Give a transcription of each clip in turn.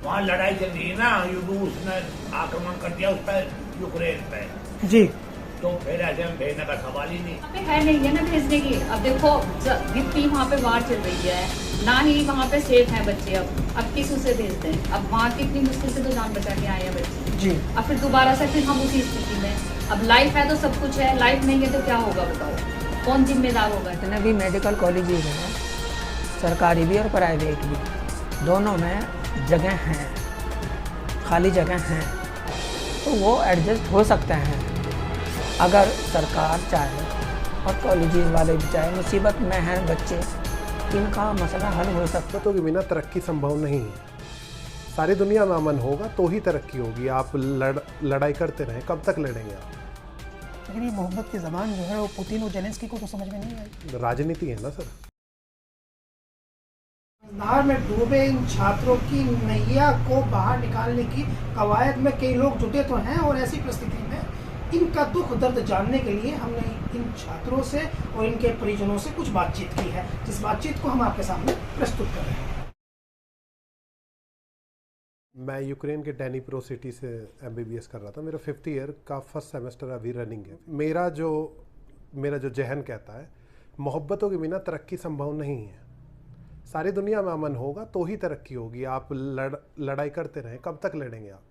वहाँ लड़ाई चल रही है ना, रूस ने आक्रमण कर दिया उस पर, यूक्रेन पे जी। तो फिर ऐसे में भेजने का सवाल ही नहीं। पे है नहीं है ना भेजने की। अब देखो जितनी वहाँ पे वार चल रही है, ना ही वहाँ पे सेफ है बच्चे। अब किस उसे भेजते हैं? अब वहाँ कितनी मुश्किल से तो जान बचा के आए हैं बच्चे जी। अब फिर दोबारा से फिर हम उसी स्थिति में। अब लाइफ है तो सब कुछ है, लाइफ नहीं है तो क्या होगा बताओ, कौन जिम्मेदार होगा? इतने भी मेडिकल कॉलेज ही हैं, सरकारी भी और प्राइवेट भी, दोनों में जगह हैं, खाली जगह हैं, तो वो एडजस्ट हो सकते हैं अगर सरकार चाहे और कॉलेजेस वाले भी चाहे। मुसीबत में हैं बच्चे, इनका मसला हल हो सकता है। तो के बिना तरक्की संभव नहीं है। सारी दुनिया में अमन होगा तो ही तरक्की होगी। आप लड़ाई करते रहें, कब तक लड़ेंगे आप? लेकिन ये मोहब्बत की ज़बान जो है वो पुतिन और जेलेंस्की को तो समझ में नहीं आई। राजनीति है ना सर। धार में डूबे इन छात्रों की नैया को बाहर निकालने की कवायद में कई लोग जुटे तो हैं, और ऐसी परिस्थिति में इनका दुख दर्द जानने के लिए हमने इन छात्रों से और इनके परिजनों से कुछ बातचीत की है, जिस बातचीत को हम आपके सामने प्रस्तुत कर रहे हैं। मैं यूक्रेन के डैनीप्रो सिटी से MBBS कर रहा था। मेरा 5th ईयर का फर्स्ट सेमेस्टर अभी रनिंग है। मेरा जो जहन कहता है, मोहब्बतों के बिना तरक्की संभव नहीं है। सारी दुनिया में अमन होगा तो ही तरक्की होगी। आप लड़ाई करते रहें, कब तक लड़ेंगे आप?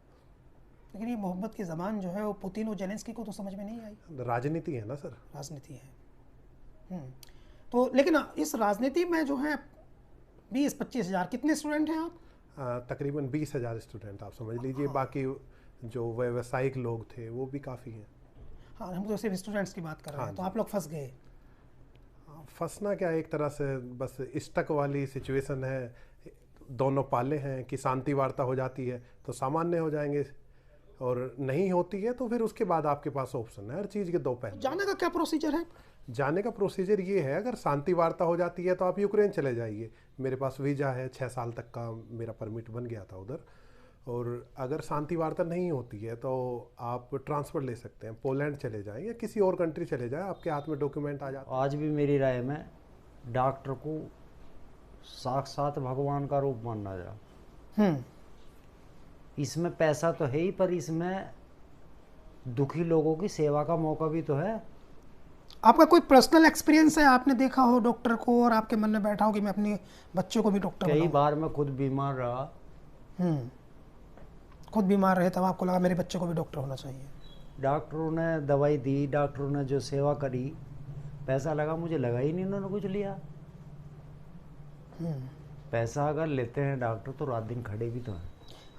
लेकिन ये मोहब्बत की ज़बान जो है वो पुतिन और जेलेंस्की को तो समझ में नहीं आई। राजनीति है ना सर। राजनीति है। तो लेकिन इस राजनीति में जो है 20-25 हज़ार, कितने स्टूडेंट हैं आप? तकरीबन 20,000 स्टूडेंट आप समझ लीजिए। हाँ। बाकी जो व्यावसायिक लोग थे वो भी काफ़ी हैं। हाँ, हम तो सिर्फ स्टूडेंट्स की बात कर रहे हैं। तो आप लोग फंस गए। फंसना क्या, एक तरह से बस स्टक वाली सिचुएशन है। दोनों पाले हैं कि शांति वार्ता हो जाती है तो सामान्य हो जाएंगे, और नहीं होती है तो फिर उसके बाद आपके पास ऑप्शन है। हर चीज़ के दो पहलू। जाने का क्या प्रोसीजर है? जाने का प्रोसीजर ये है, अगर शांति वार्ता हो जाती है तो आप यूक्रेन चले जाइए। मेरे पास वीज़ा है, 6 साल तक का मेरा परमिट बन गया था उधर। और अगर शांति वार्ता नहीं होती है तो आप ट्रांसफ़र ले सकते हैं, पोलैंड चले जाएं या किसी और कंट्री चले जाएं, आपके हाथ में डॉक्यूमेंट आ जाता है। आज भी मेरी राय में डॉक्टर को साक्षात भगवान का रूप माना जा। इसमें पैसा तो है ही, पर इसमें दुखी लोगों की सेवा का मौका भी तो है। आपका कोई पर्सनल एक्सपीरियंस है? आपने देखा हो डॉक्टर को और आपके मन में बैठा हो कि मैं अपने बच्चों को भी डॉक्टर बनाऊं? कई बार मैं खुद बीमार रहा। खुद बीमार रहे तब आपको लगा मेरे बच्चे को भी डॉक्टर होना चाहिए। डॉक्टरों ने दवाई दी, डॉक्टरों ने जो सेवा करी, पैसा लगा, मुझे लगा ही नहीं उन्होंने कुछ लिया। पैसा अगर लेते हैं डॉक्टर तो रात दिन खड़े भी तो हैं।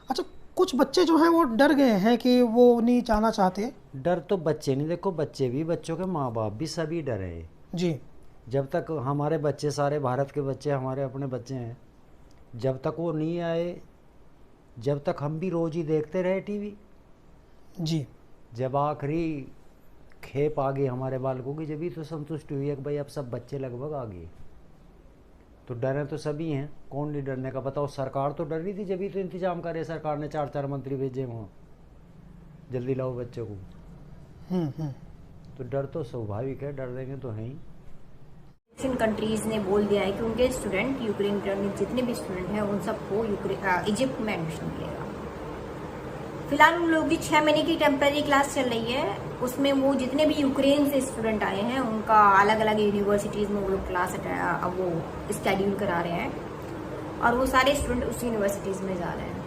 अच्छा, कुछ बच्चे जो हैं वो डर गए हैं कि वो नहीं जाना चाहते। डर तो बच्चे नहीं, देखो बच्चे भी, बच्चों के माँ बाप भी सभी डरे हैं जी। जब तक हमारे बच्चे, सारे भारत के बच्चे हमारे अपने बच्चे हैं, जब तक वो नहीं आए, जब तक हम भी रोज ही देखते रहे टीवी जी, जब आखिरी खेप आ गई हमारे बालकों की, जब भी तो संतुष्ट हुई है कि भाई अब सब बच्चे लगभग आ गए। तो डरे तो सभी हैं, कौन नहीं डरने का? बताओ, सरकार तो डर रही थी, जब भी तो इंतजाम करे सरकार ने, 4-4 मंत्री भेजे वहाँ, जल्दी लाओ बच्चों को। तो डर तो स्वाभाविक है, डर देंगे तो है ही। एशियन कंट्रीज ने बोल दिया है कि उनके स्टूडेंट, यूक्रेन के जितने भी स्टूडेंट हैं उन सबको इजिप्ट में एडमिशन मिलेगा। फिलहाल उन लोगों की 6 महीने की टेम्पररी क्लास चल रही है, उसमें वो जितने भी यूक्रेन से स्टूडेंट आए हैं उनका अलग अलग यूनिवर्सिटीज़ में वो लोग क्लास अब वो स्केड्यूल करा रहे हैं, और वो सारे स्टूडेंट उस यूनिवर्सिटीज़ में जा रहे हैं।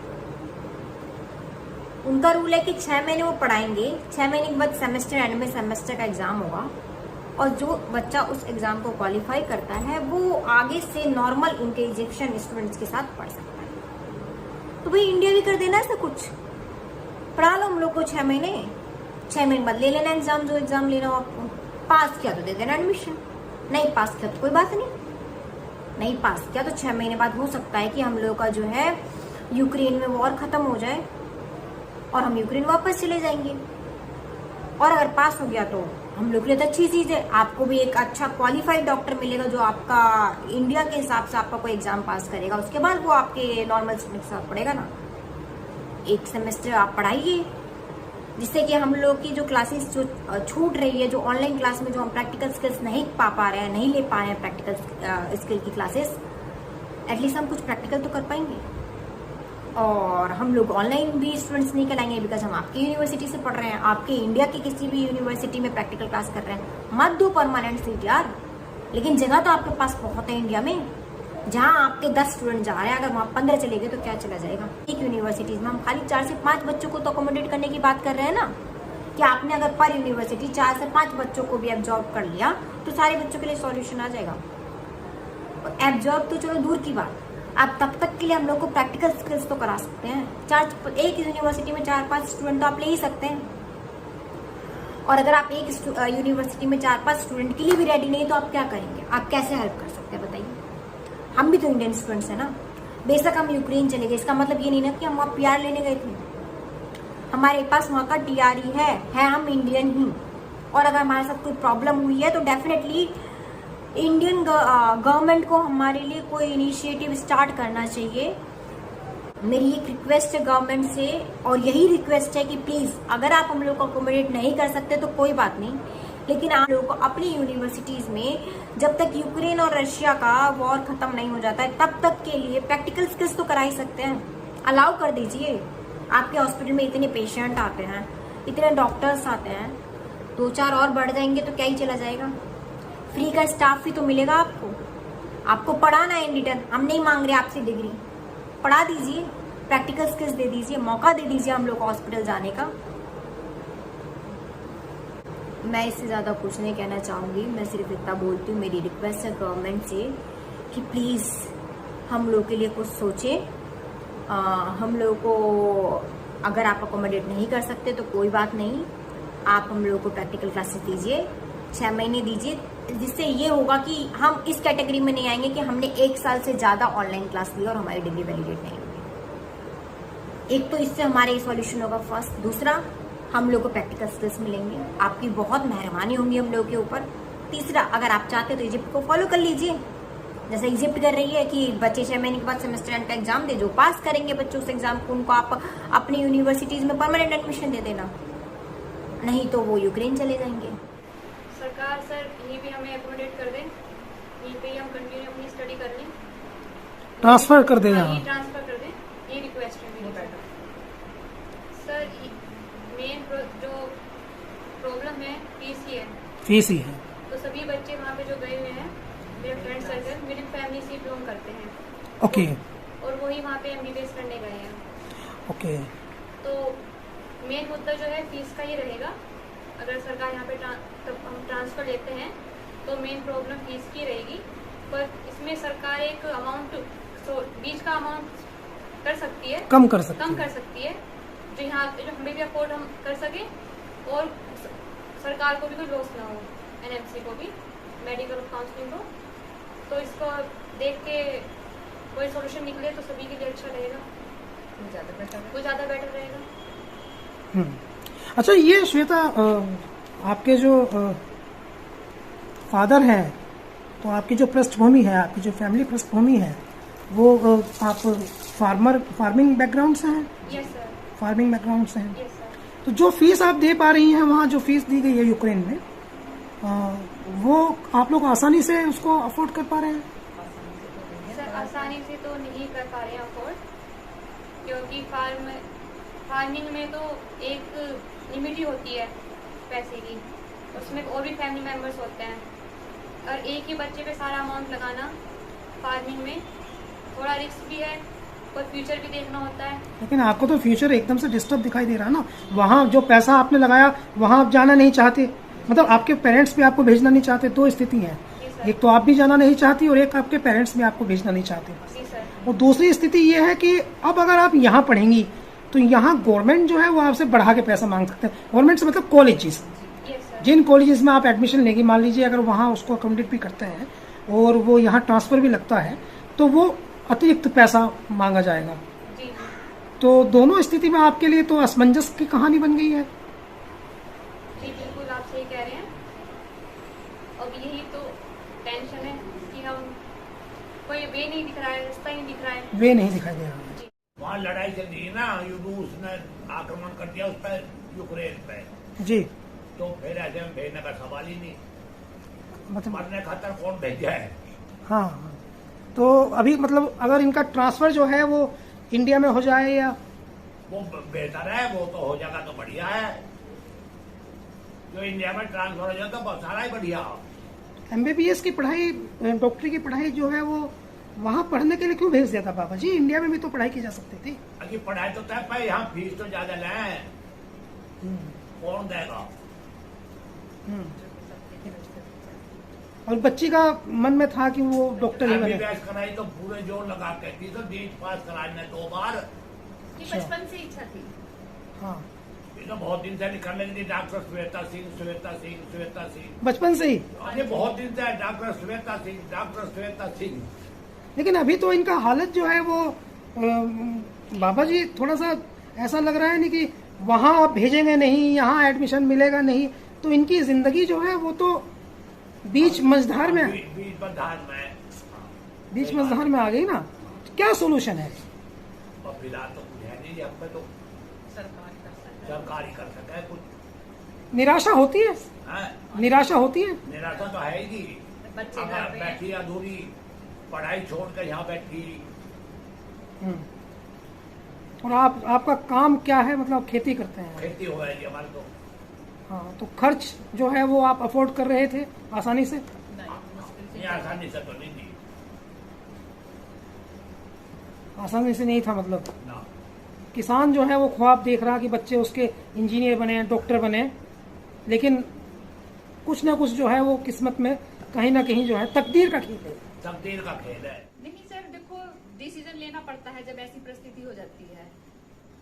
उनका रूल है कि 6 महीने वो पढ़ाएंगे, 6 महीने के बाद सेमेस्टर एंड में सेमेस्टर का एग्ज़ाम होगा, और जो बच्चा उस एग्ज़ाम को क्वालिफाई करता है वो आगे से नॉर्मल उनके इजिप्शियन स्टूडेंट्स के साथ पढ़ सकता है। तो भाई इंडिया भी कर देना ऐसा कुछ, पढ़ा लो हम लोग को 6 महीने, 6 महीने बाद ले लेना एग्जाम, जो एग्जाम लेना हो आपको। पास किया तो दे देना एडमिशन, नहीं पास किया तो कोई बात नहीं। नहीं पास किया तो 6 महीने बाद हो सकता है कि हम लोगों का जो है यूक्रेन में वॉर खत्म हो जाए और हम यूक्रेन वापस चले जाएंगे। और अगर पास हो गया तो हम लोग के लिए तो अच्छी चीज़ है, आपको भी एक अच्छा क्वालिफाइड डॉक्टर मिलेगा जो आपका इंडिया के हिसाब से आपका कोई एग्जाम पास करेगा, उसके बाद वो आपके नॉर्मल स्टूडेंट के साथ पढ़ेगा ना। एक सेमेस्टर आप पढ़ाइए, जिससे कि हम लोग की जो क्लासेस जो छूट रही है, जो ऑनलाइन क्लास में जो हम प्रैक्टिकल स्किल्स नहीं पा रहे हैं, नहीं ले पा रहे हैं प्रैक्टिकल स्किल की क्लासेस, एटलीस्ट हम कुछ प्रैक्टिकल तो कर पाएंगे। और हम लोग ऑनलाइन भी स्टूडेंट्स नहीं कराएंगे बिकॉज हम आपकी यूनिवर्सिटी से पढ़ रहे हैं, आपके इंडिया की किसी भी यूनिवर्सिटी में प्रैक्टिकल क्लास कर रहे हैं। मत दो परमानेंट सीट यार, लेकिन जगह तो आपके पास बहुत है इंडिया में। जहां आपके 10 स्टूडेंट जा रहे हैं, अगर वहां 15 चले गए तो क्या चला जाएगा। एक यूनिवर्सिटीज में हम खाली 4 से 5 बच्चों को तो अकोमोडेट करने की बात कर रहे हैं ना, कि आपने अगर पर यूनिवर्सिटी 4 से 5 बच्चों को भी एब्जॉर्ब कर लिया तो सारे बच्चों के लिए सॉल्यूशन आ जाएगा। एब्जॉर्ब तो चलो दूर की बात, आप तब तक के लिए हम लोग को प्रैक्टिकल स्किल्स तो करा सकते हैं। एक यूनिवर्सिटी में 4-5 स्टूडेंट तो आप ले ही सकते हैं, और अगर आप एक यूनिवर्सिटी में 4-5 स्टूडेंट के लिए भी रेडी नहीं तो आप क्या करेंगे, आप कैसे हेल्प कर सकते हैं बताइए। हम भी तो इंडियन स्टूडेंट्स हैं ना, बेशक हम यूक्रेन चले गए, इसका मतलब ये नहीं ना कि हम वहाँ PR लेने गए थे। हमारे पास वहाँ का TRE है हम इंडियन ही, और अगर हमारे साथ कोई प्रॉब्लम हुई है तो डेफिनेटली इंडियन गवर्नमेंट को हमारे लिए कोई इनिशिएटिव स्टार्ट करना चाहिए। मेरी एक रिक्वेस्ट है गवर्नमेंट से, और यही रिक्वेस्ट है कि प्लीज अगर आप हम लोग को अकोमोडेट नहीं कर सकते तो कोई बात नहीं, लेकिन आप लोगों को अपनी यूनिवर्सिटीज में जब तक यूक्रेन और रशिया का वॉर खत्म नहीं हो जाता है तब तक के लिए प्रैक्टिकल स्किल्स तो करा ही सकते हैं। अलाउ कर दीजिए। आपके हॉस्पिटल में इतने पेशेंट आते हैं, इतने डॉक्टर्स आते हैं, 2-4 और बढ़ जाएंगे तो क्या ही चला जाएगा। फ्री का स्टाफ भी तो मिलेगा आपको पढ़ाना है इन रिटर्न। हम नहीं मांग रहे आपसे डिग्री, पढ़ा दीजिए, प्रैक्टिकल स्किल्स दे दीजिए, मौका दे दीजिए हम लोग को हॉस्पिटल जाने का। मैं इससे ज़्यादा कुछ नहीं कहना चाहूँगी, मैं सिर्फ इतना बोलती हूँ, मेरी रिक्वेस्ट है गवर्नमेंट से कि प्लीज़ हम लोग के लिए कुछ सोचें। हम लोग को अगर आप अकोमोडेट नहीं कर सकते तो कोई बात नहीं, आप हम लोग को प्रैक्टिकल क्लासेस दीजिए, 6 महीने दीजिए, जिससे ये होगा कि हम इस कैटेगरी में नहीं आएंगे कि हमने 1 साल से ज़्यादा ऑनलाइन क्लास ली और हमारी डिग्री वैलिडेट नहीं होगी। एक तो इससे हमारे सॉल्यूशन होगा फर्स्ट। दूसरा, हम लोग को प्रैक्टिकल स्किल्स मिलेंगे, आपकी बहुत मेहरबानी होंगी हम लोग के ऊपर। तीसरा, अगर आप चाहते हो तो इजिप्ट को फॉलो कर लीजिए, जैसे इजिप्ट कर रही है कि बच्चे 6 महीने के बाद सेमेस्टर एंड का एग्जाम दे, जो पास करेंगे बच्चों उस एग्जाम को उनको आप अपनी यूनिवर्सिटीज में परमानेंट एडमिशन दे देना, नहीं तो वो यूक्रेन चले जाएंगे। सरकार सर यहीं पे हमें अकोमोडेट कर दें, यहीं पे ही हम कंटिन्यू अपनी स्टडी कर लें, ट्रांसफर कर दें हाँ, यहाँ। ट्रांसफर कर दें, ये रिक्वेस्ट है मेरी सर। मेन जो प्रॉब्लम है फीस ही है, तो सभी बच्चे वहाँ पे जो गए हुए हैं, मेरे फ्रेंड सर्कल मिडिल फैमिली से बिलोंग करते हैं, ओके, और वही वहाँ पे MBBS करने गए हैं। ओके, तो मेन मुद्दा जो है फीस का ही रहेगा। अगर सरकार यहाँ पे हम ट्रांसफर लेते हैं तो मेन प्रॉब्लम फीस की रहेगी, पर इसमें सरकार एक अमाउंट बीच का अमाउंट कर सकती है, कम कर सकती है, जो यहाँ जो हमें भी अफोर्ड हम कर सके, और सरकार को भी कोई लॉस ना हो, NMC को भी, मेडिकल काउंसलिंग को। तो इसको देख के कोई सोल्यूशन निकले तो सभी के लिए अच्छा रहेगा, वो ज़्यादा बेटर रहेगा। अच्छा, ये श्वेता, आपके जो फादर हैं, तो आपकी जो पृष्ठभूमि है, आपकी जो फैमिली पृष्ठभूमि है, वो आप फार्मिंग बैकग्राउंड से हैं? Yes sir. फार्मिंग बैकग्राउंड से हैं। Yes sir. तो जो फीस आप दे पा रही हैं वहाँ, जो फीस दी गई है यूक्रेन में, वो आप लोग आसानी से उसको अफोर्ड कर पा रहे हैं? सर आसानी से तो नहीं कर पा रहे हैं अफोर्ड, क्योंकि फार्मिंग में तो एक लिमिट ही होती है पैसे की, उसमें और भी फैमिली मेंबर्स होते हैं, और एक ही बच्चे पे सारा अमाउंट लगाना फार्मिंग में थोड़ा रिस्क भी है, और फ्यूचर भी देखना होता है। लेकिन आपको तो फ्यूचर एकदम से डिस्टर्ब दिखाई दे रहा है ना। वहाँ जो पैसा आपने लगाया वहाँ आप जाना नहीं चाहते, मतलब आपके पेरेंट्स भी आपको भेजना नहीं चाहते। 2 स्थिति है, एक तो आप भी जाना नहीं चाहती और एक आपके पेरेंट्स भी आपको भेजना नहीं चाहते। जी सर। और दूसरी स्थिति ये है कि अब अगर आप यहाँ पढ़ेंगी तो यहाँ गवर्नमेंट जो है वो आपसे बढ़ा के पैसा मांग सकते हैं। गवर्नमेंट से मतलब कॉलेजेस, जिन कॉलेजेस में आप एडमिशन लेंगे, मान लीजिए अगर वहाँ उसको अकोमोडेट भी करते हैं और वो यहाँ ट्रांसफर भी लगता है तो वो अतिरिक्त पैसा मांगा जाएगा। जी। तो दोनों स्थिति में आपके लिए तो असमंजस की कहानी बन गई है। जी बिल्कुल, आप सही कह रहे हैं। अब यही तो टेंशन है कि हम कोई वे नहीं दिख रहा है, रास्ता ही नहीं दिख रहा है। वे नहीं दिखाई दे रहा है। वहाँ लड़ाई चल रही है ना, रूस ने आक्रमण कर दिया उस पर, यूक्रेन पे जी, तो फिर ऐसे में भेजने का सवाल ही नहीं, मतलब मरने खातर कौन भेजा है। हाँ, तो अभी मतलब अगर इनका ट्रांसफर जो है वो इंडिया में हो जाए या वो बेहतर है, वो तो हो जाएगा तो बढ़िया है। जो इंडिया में ट्रांसफर हो जाए तो बहुत सारा ही बढ़िया। एमबीबीएस की पढ़ाई, डॉक्टरी की पढ़ाई जो है वो वहाँ पढ़ने के लिए क्यों भेज दिया था पापा जी? इंडिया में भी तो पढ़ाई की जा सकती थी। अभी पढ़ाई तो तय पे, यहाँ फीस तो ज्यादा लें, कौन देगा? और बच्ची का मन में था कि वो डॉक्टर ही बने। एमबीबीएस कराई तो पूरे जोर लगा के थी, तो नीट पास कराने 2 बार। ये बचपन से इच्छा थी। हाँ, ये तो बहुत दिन से निकल लगी थी, डॉक्टर श्वेता सिंह, श्वेता सिंह, श्वेता सिंह। बचपन से ही। अरे बहुत दिन से डॉक्टर श्वेता सिंह, डॉक्टर श्वेता सिंह। लेकिन अभी तो इनका हालत जो है वो बाबा जी थोड़ा सा ऐसा लग रहा है नहीं कि वहाँ आप भेजेंगे नहीं, यहाँ एडमिशन मिलेगा नहीं, तो इनकी जिंदगी जो है वो तो बीच मझधार में बीच मझधार में आ गई ना। क्या सोल्यूशन है? और फिलहाल तो कुछ है नहीं, अब तो सरकारी कर सके कुछ। निराशा होती है, निराशा होती है। निराशा तो है ही। बच्चे अब घर पे बैठी अधूरी पढ़ाई छोड़ कर यहाँ बैठी। और आपका काम क्या है? मतलब खेती करते हैं? खेती हो जाएगी हमारे तो। हाँ, तो खर्च जो है वो आप अफोर्ड कर रहे थे आसानी से? ये आसानी से तो नहीं दी आसानी से नहीं था मतलब। ना। किसान जो है वो ख्वाब देख रहा कि बच्चे उसके इंजीनियर बने, डॉक्टर बने, लेकिन कुछ ना कुछ जो है वो किस्मत में कहीं ना कहीं जो है तकदीर का खेल है। तकदीर का खेल है। नहीं सर, देखो डिसीजन लेना पड़ता है जब ऐसी परिस्थिति हो जाती है।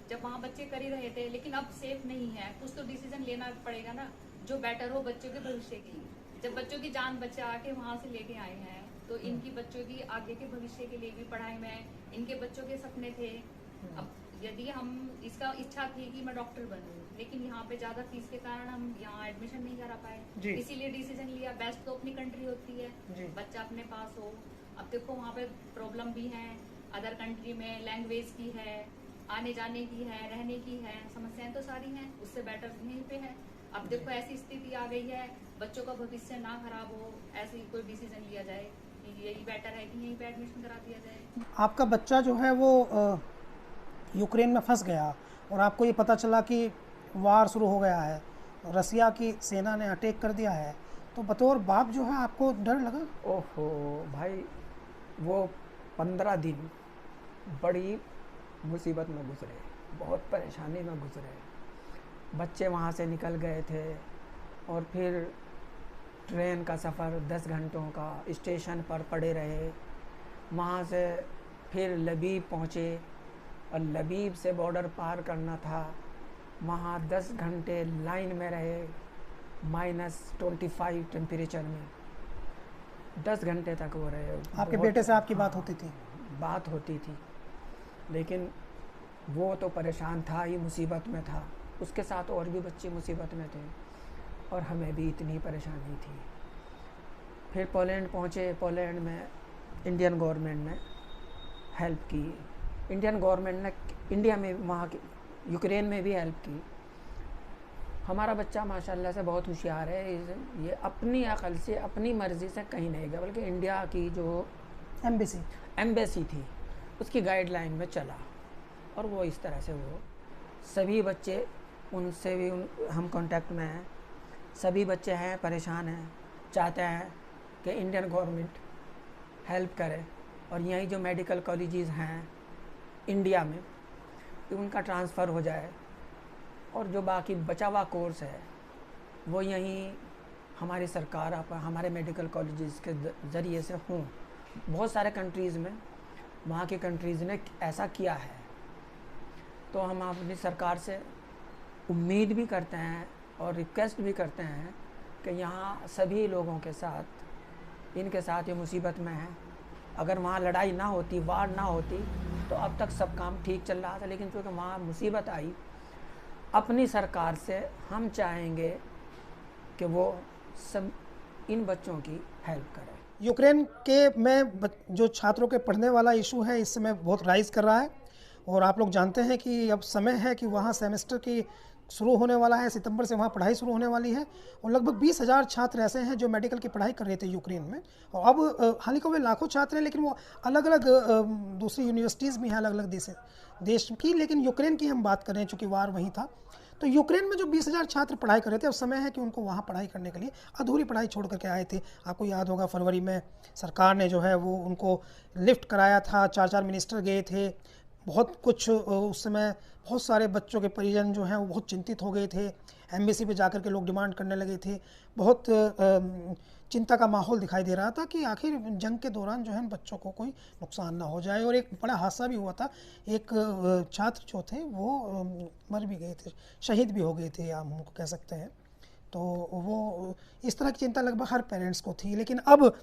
जब वहाँ बच्चे कर ही रहे थे, लेकिन अब सेफ नहीं है, कुछ तो डिसीजन लेना पड़ेगा ना, जो बेटर हो बच्चों के भविष्य के लिए। जब बच्चों की जान बचा के वहाँ से लेके आए हैं, तो इनकी बच्चों की आगे के भविष्य के लिए भी पढ़ाई में इनके बच्चों के सपने थे। अब यदि हम इसका इच्छा थी कि मैं डॉक्टर बनूं, लेकिन यहाँ पे ज्यादा फीस के कारण हम यहाँ एडमिशन नहीं करा पाए, इसीलिए डिसीजन लिया। बेस्ट तो अपनी कंट्री होती है, बच्चा अपने पास हो। अब देखो वहाँ पे प्रॉब्लम भी है, अदर कंट्री में लैंग्वेज की है, आने जाने की है, रहने की है, समस्याएं तो सारी हैं, उससे बेटर यहीं पे है। अब देखो ऐसी स्थिति आ गई है, बच्चों का भविष्य ना खराब हो, ऐसे ही कोई डिसीजन लिया जाए कि यही बेटर है कि यहीं पे एडमिशन करा दिया जाए। आपका बच्चा जो है वो यूक्रेन में फंस गया और आपको ये पता चला कि वार शुरू हो गया है, रसिया की सेना ने अटैक कर दिया है, तो बतौर बाप जो है आपको डर लगा? ओहो भाई, वो 15 दिन बड़ी मुसीबत में गुजरे, बहुत परेशानी में गुजरे। बच्चे वहाँ से निकल गए थे और फिर ट्रेन का सफ़र 10 घंटों का स्टेशन पर पड़े रहे। वहाँ से फिर लबीब पहुँचे और लबीब से बॉर्डर पार करना था। वहाँ 10 घंटे लाइन में रहे, -25 टेम्परेचर में 10 घंटे तक वो रहे। आपके बेटे से आपकी बात होती थी? बात होती थी, लेकिन वो तो परेशान था ही, मुसीबत में था। उसके साथ और भी बच्चे मुसीबत में थे और हमें भी इतनी परेशानी थी। फिर पोलैंड पहुँचे। पोलैंड में इंडियन गवर्नमेंट ने हेल्प की। इंडियन गवर्नमेंट ने इंडिया में, वहाँ की यूक्रेन में भी हेल्प की। हमारा बच्चा माशाल्लाह से बहुत होशियार है। ये अपनी अकल से, अपनी मर्ज़ी से कहीं नहीं गया, बल्कि इंडिया की जो एम्बेसी थी उसकी गाइडलाइन में चला और वो इस तरह से वो सभी बच्चे, उनसे भी हम कांटेक्ट में हैं। सभी बच्चे हैं परेशान हैं, चाहते हैं कि इंडियन गवर्नमेंट हेल्प करे और यहीं जो मेडिकल कॉलेजेस हैं इंडिया में उनका ट्रांसफ़र हो जाए और जो बाकी बचा हुआ कोर्स है वो यहीं हमारी सरकार, हमारे मेडिकल कॉलेजेस के ज़रिए से हों। बहुत सारे कंट्रीज़ में, वहाँ की कंट्रीज़ ने ऐसा किया है, तो हम अपनी सरकार से उम्मीद भी करते हैं और रिक्वेस्ट भी करते हैं कि यहाँ सभी लोगों के साथ, इनके साथ ये मुसीबत में है। अगर वहाँ लड़ाई ना होती, वार ना होती, तो अब तक सब काम ठीक चल रहा था, लेकिन क्योंकि वहाँ मुसीबत आई, अपनी सरकार से हम चाहेंगे कि वो सब इन बच्चों की हेल्प करें। यूक्रेन के में जो छात्रों के पढ़ने वाला इशू है इस समय बहुत राइज कर रहा है और आप लोग जानते हैं कि अब समय है कि वहाँ सेमेस्टर की शुरू होने वाला है, सितंबर से वहाँ पढ़ाई शुरू होने वाली है और लगभग 20,000 छात्र ऐसे हैं जो मेडिकल की पढ़ाई कर रहे थे यूक्रेन में। और अब हालांकि वे लाखों छात्र हैं, लेकिन वो अलग अलग दूसरी यूनिवर्सिटीज़ भी हैं अलग अलग देश की, लेकिन यूक्रेन की हम बात कर रहे हैं चूँकि वार वहीं था। तो यूक्रेन में जो 20,000 छात्र पढ़ाई कर रहे थे, अब समय है कि उनको वहाँ पढ़ाई करने के लिए अधूरी पढ़ाई छोड़ करके आए थे। आपको याद होगा फरवरी में सरकार ने जो है वो उनको लिफ्ट कराया था, 4 मिनिस्टर गए थे, बहुत कुछ उस समय बहुत सारे बच्चों के परिजन जो हैं वो बहुत चिंतित हो गए थे, एम्बेसी पे जाकर के लोग डिमांड करने लगे थे, बहुत चिंता का माहौल दिखाई दे रहा था कि आखिर जंग के दौरान जो है बच्चों को कोई नुकसान ना हो जाए। और एक बड़ा हादसा भी हुआ था, एक छात्र जो थे वो मर भी गए थे, शहीद भी हो गए थे, आप उनको कह सकते हैं। तो वो इस तरह की चिंता लगभग हर पेरेंट्स को थी। लेकिन अब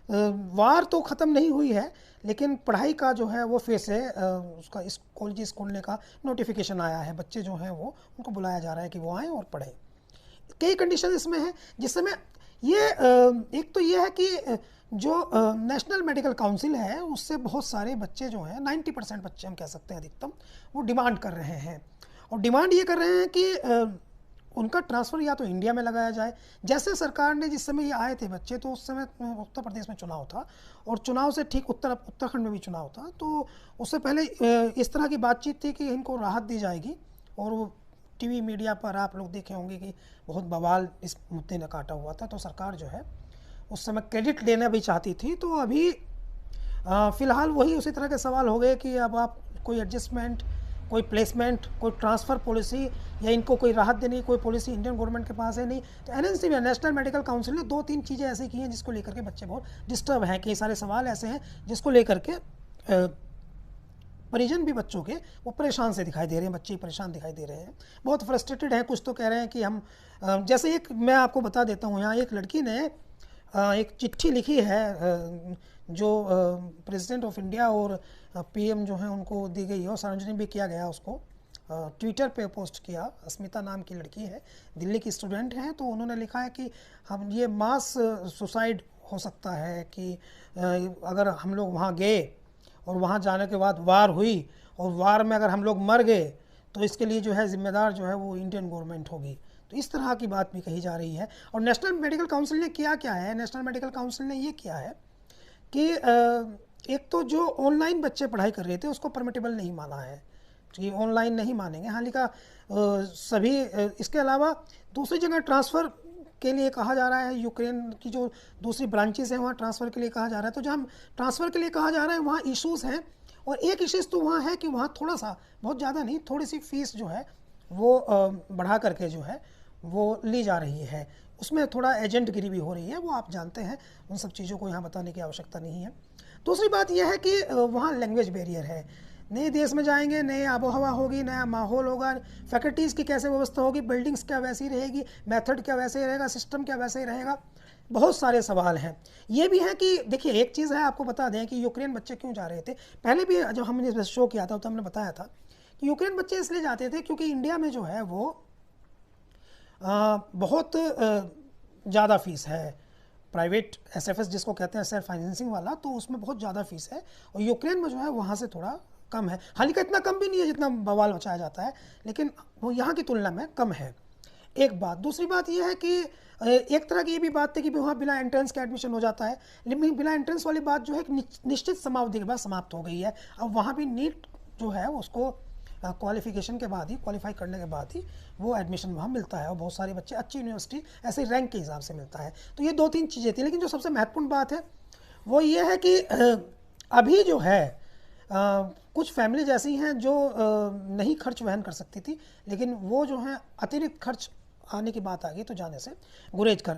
वार तो ख़त्म नहीं हुई है, लेकिन पढ़ाई का जो है वो फिर से उसका इस कॉलेजेस खोलने का नोटिफिकेशन आया है। बच्चे जो हैं वो उनको बुलाया जा रहा है कि वो आएँ और पढ़ें। कई कंडीशन इसमें हैं, जिससे मैं ये एक तो ये है कि जो नेशनल मेडिकल काउंसिल है उससे बहुत सारे बच्चे जो हैं 90% बच्चे हम कह सकते हैं अधिकतम, वो डिमांड कर रहे हैं। और डिमांड ये कर रहे हैं कि उनका ट्रांसफ़र या तो इंडिया में लगाया जाए। जैसे सरकार ने जिस समय ये आए थे बच्चे, तो उस समय उत्तर प्रदेश में चुनाव था और चुनाव से ठीक उत्तराखंड में भी चुनाव था, तो उससे पहले इस तरह की बातचीत थी कि इनको राहत दी जाएगी। और वो टीवी मीडिया पर आप लोग देखे होंगे कि बहुत बवाल इस मुद्दे ने काटा हुआ था। तो सरकार जो है उस समय क्रेडिट लेना भी चाहती थी। तो अभी फ़िलहाल वही उसी तरह के सवाल हो गए कि अब आप कोई एडजस्टमेंट, कोई प्लेसमेंट, कोई ट्रांसफ़र पॉलिसी या इनको कोई राहत देने की कोई पॉलिसी इंडियन गवर्नमेंट के पास है नहीं। तो एनएमसी में, नेशनल मेडिकल काउंसिल ने 2-3 चीज़ें ऐसी की हैं जिसको लेकर के बच्चे बहुत डिस्टर्ब हैं। कई सारे सवाल ऐसे हैं जिसको लेकर के परिजन भी बच्चों के वो परेशान से दिखाई दे रहे हैं, बच्चे परेशान दिखाई दे रहे हैं, बहुत फ्रस्ट्रेटेड हैं। कुछ तो कह रहे हैं कि हम जैसे एक मैं आपको बता देता हूँ, यहाँ एक लड़की ने एक चिट्ठी लिखी है जो प्रेसिडेंट ऑफ इंडिया और पीएम जो हैं उनको दी गई है और सार्वजनिक भी किया गया उसको, ट्विटर पे पोस्ट किया। अस्मिता नाम की लड़की है, दिल्ली की स्टूडेंट हैं। तो उन्होंने लिखा है कि हम ये मास सुसाइड हो सकता है कि अगर हम लोग वहाँ गए और वहाँ जाने के बाद वार हुई और वार में अगर हम लोग मर गए तो इसके लिए जो है ज़िम्मेदार जो है वो इंडियन गवर्नमेंट होगी। तो इस तरह की बात भी कही जा रही है। और नेशनल मेडिकल काउंसिल ने किया क्या है, नेशनल मेडिकल काउंसिल ने ये किया है कि एक तो जो ऑनलाइन बच्चे पढ़ाई कर रहे थे उसको परमिटेबल नहीं माना है कि ऑनलाइन नहीं मानेंगे। हालांकि सभी इसके अलावा दूसरी जगह ट्रांसफ़र के लिए कहा जा रहा है, यूक्रेन की जो दूसरी ब्रांचेस हैं वहाँ ट्रांसफ़र के लिए कहा जा रहा है। तो जहाँ ट्रांसफ़र के लिए कहा जा रहा है वहाँ इश्यूज़ हैं। और एक इश्यूज़ तो वहाँ है कि वहाँ थोड़ा सा, बहुत ज़्यादा नहीं, थोड़ी सी फ़ीस जो है वो बढ़ा करके जो है वो ली जा रही है। उसमें थोड़ा एजेंटगिरी भी हो रही है, वो आप जानते हैं, उन सब चीज़ों को यहाँ बताने की आवश्यकता नहीं है। दूसरी बात यह है कि वहाँ लैंग्वेज बैरियर है। नए देश में जाएंगे, नए आबो हवा होगी, नया माहौल होगा, फैकल्टीज़ की कैसे व्यवस्था होगी, बिल्डिंग्स क्या वैसी रहेगी, मेथड क्या वैसे ही रहेगा, सिस्टम क्या वैसे ही रहेगा, बहुत सारे सवाल हैं। ये भी है कि देखिए एक चीज़ है, आपको बता दें कि यूक्रेन बच्चे क्यों जा रहे थे। पहले भी जब हमने शो किया था तो हमने बताया था कि यूक्रेन बच्चे इसलिए जाते थे क्योंकि इंडिया में जो है वो बहुत ज़्यादा फ़ीस है, प्राइवेट एसएफएस जिसको कहते हैं सेल्फ फाइनेंसिंग वाला, तो उसमें बहुत ज़्यादा फ़ीस है। और यूक्रेन में जो है वहाँ से थोड़ा कम है। हालांकि इतना कम भी नहीं है जितना बवाल मचाया जाता है, लेकिन वो यहाँ की तुलना में कम है। एक बात। दूसरी बात यह है कि एक तरह की ये भी बात थी कि वहाँ बिना एंट्रेंस के एडमिशन हो जाता है, लेकिन बिना एंट्रेंस वाली बात जो है एक निश्चित समावधि के बाद समाप्त हो गई है। अब वहाँ भी नीट जो है उसको क्वालिफिकेशन के बाद ही, क्वालिफाई करने के बाद ही वो एडमिशन वहाँ मिलता है और बहुत सारे बच्चे अच्छी यूनिवर्सिटी ऐसे रैंक के हिसाब से मिलता है। तो ये 2-3 चीज़ें थी। लेकिन जो सबसे महत्वपूर्ण बात है वो ये है कि अभी जो है कुछ फैमिलीज ऐसी हैं जो नहीं खर्च वहन कर सकती थी, लेकिन वो जो है अतिरिक्त खर्च आने की बात आ गई तो जाने से गुरेज कर